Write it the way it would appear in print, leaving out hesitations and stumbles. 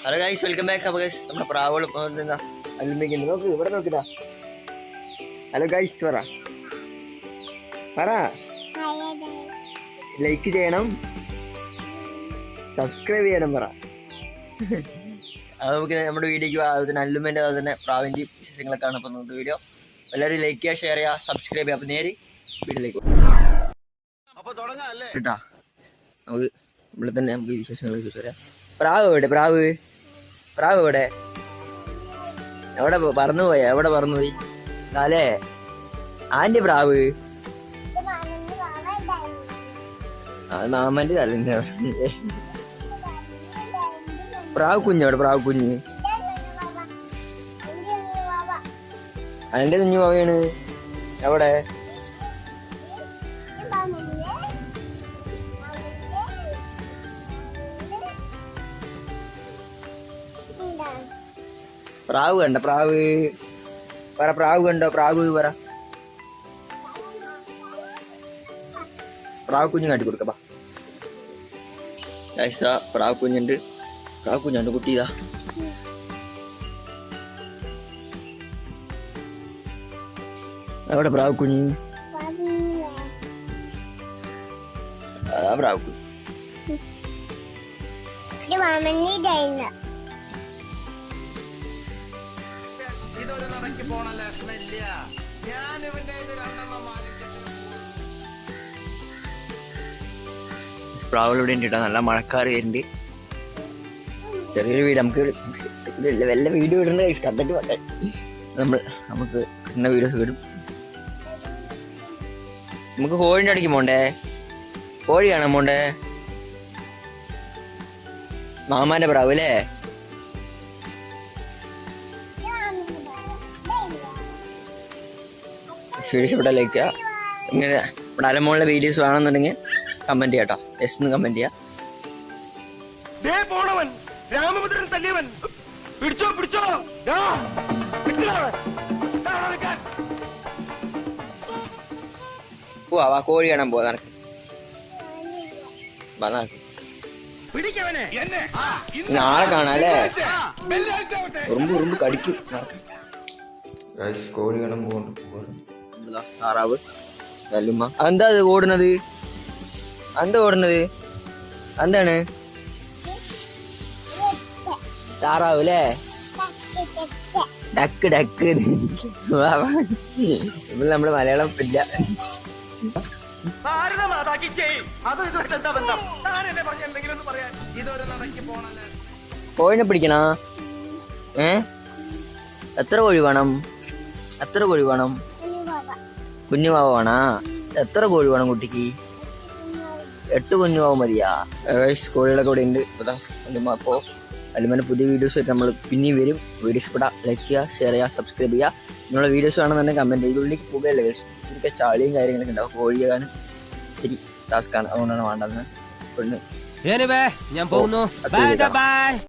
Hello guys, welcome back. അപ്പോൾ guys നമ്മുടെ പ്രാവുകൾ എന്താ അല്ലുമ്പിക്കുന്നത്, നോക്ക് ഇവിടെ നോക്കിട്ടാ. ഹലോ ഗൈസ്, പറ ലൈക്ക് ചെയ്യണം, സബ്സ്ക്രൈബ് ചെയ്യണം പറ. അത് നമുക്ക് നമ്മുടെ വീഡിയോക്ക് അതിന് അല്ലുമ്മേൻ്റെ അത് തന്നെ പ്രാവിൻ്റെയും വിശേഷങ്ങളൊക്കെയാണ് അപ്പോൾ ഇന്നത്തെ വീഡിയോ. എല്ലാവരും ലൈക്ക് ചെയ്യുക, ഷെയർ ചെയ്യുക, സബ്സ്ക്രൈബ് ചെയ്യുക. അപ്പോൾ നേരെ വീഡിയോയിലേക്ക് കേട്ടാ. നമുക്ക് ഇവിടെ തന്നെ നമുക്ക് വിശേഷങ്ങൾ ചോദിച്ചു പറയാം. പ്രാവ് എവിടെ? പ്രാവ് എവിടെ? എവിടെ പറന്നു പോയാ? എവിടെ പറന്നുപോയി? അല്ലേ ആൻ്റെ പ്രാവ് മാമൻ്റെ തലൻ്റെ പ്രാവ് കുഞ്ഞ് എവിടെ? പ്രാവ് കുഞ്ഞ് അതിൻ്റെ കുഞ്ഞു പോവുകയാണ്. എവിടെ? പ്രാവ് കണ്ട? പ്രാവ് പറ, പ്രാവ് കണ്ടോ? പ്രാവ് പറ. പ്രാവ് കുഞ്ഞ് കാട്ടി കൊടുക്ക. പ്രാവ് കുഞ്ഞുണ്ട്, പ്രാവ് കുഞ്ഞുണ്ട് കുട്ടി. ഇതാ എവിടെ പ്രാവ് കുഞ്ഞ്? അതാ പ്രാവ് കുഞ്ഞ്. പ്രാവുകൾ ഇവിടെ ഉണ്ട് കേട്ടോ. നല്ല മഴക്കാർ വരുന്നുണ്ട്. ചെറിയൊരു വീട് നമുക്ക് വല്ല വീഡിയോ ഇടേണ്ട കൈസ് കണ്ടിട്ട് വേണ്ടേ. നമുക്ക് കിട്ടുന്ന വീഡിയോസ് ഇടും. നമുക്ക് കോഴിൻ്റെ അടിക്ക് പോണ്ടേ? കോഴി കാണാൻ പോണ്ടേ? മാമാന്റെ പ്രാവ് അല്ലേ? വീഡിയോസ് ഇവിടെ ലൈക്ക് ചെയ്യുക. ഇങ്ങനെ ഇവിടെ അലമോളിലെ വീഡിയോസ് വേണമെന്നുണ്ടെങ്കിൽ കമന്റ് ചെയ്യാം കേട്ടോ. ജസ്റ്റ് ഒന്ന് കമന്റ് ചെയ്യാം. പോവാ, കോഴി കാണാൻ പോവാ. നടക്ക് നാളെ കാണാല്ലേ? ഉറുമ്പ് കടിക്കും. കോഴി കാണാൻ പോകുന്നുണ്ട്. താറാവ് കല്ലുമ്മ. എന്താ അത് ഓടുന്നത്? എന്താ ഓടുന്നത്? എന്താണ്? താറാവ് അല്ലേ? Duck duck. ഇവിടെ നമ്മള് മലയാളം ഇല്ല. കോഴിനെ പിടിക്കണ? എത്ര കോഴി വേണം? എത്ര കോഴി വേണം? കുഞ്ഞു പാവ വേണ? എത്ര കോഴി വേണം കുട്ടിക്ക്? 8 കുഞ്ഞു പാവ മതിയാ? കോഴികളൊക്കെ ഇവിടെ ഉണ്ട്. അപ്പോൾ അല്ലുമ്മേൻ്റെ പുതിയ വീഡിയോസ് ആയിട്ട് നമ്മൾ പിന്നെയും വരും. വീഡിയോസ് ഇഷ്ടപ്പെടാം, ലൈക്ക് ചെയ്യുക, ഷെയർ ചെയ്യുക, സബ്സ്ക്രൈബ് ചെയ്യുക. നിങ്ങളുടെ വീഡിയോസ് വേണമെന്നുണ്ടെങ്കിൽ കമൻറ്റ് ചെയ്യുക. ഉള്ളിലേക്ക് പോകുകയല്ലേ ഇതൊക്കെ ചാളിയും കാര്യങ്ങളൊക്കെ ഉണ്ടാവും. കോഴി ആകാൻ ശരി ടാസ്ക്കാണ്, അതുകൊണ്ടാണ് വേണ്ടതെന്ന്. ഞാൻ പോകുന്നു.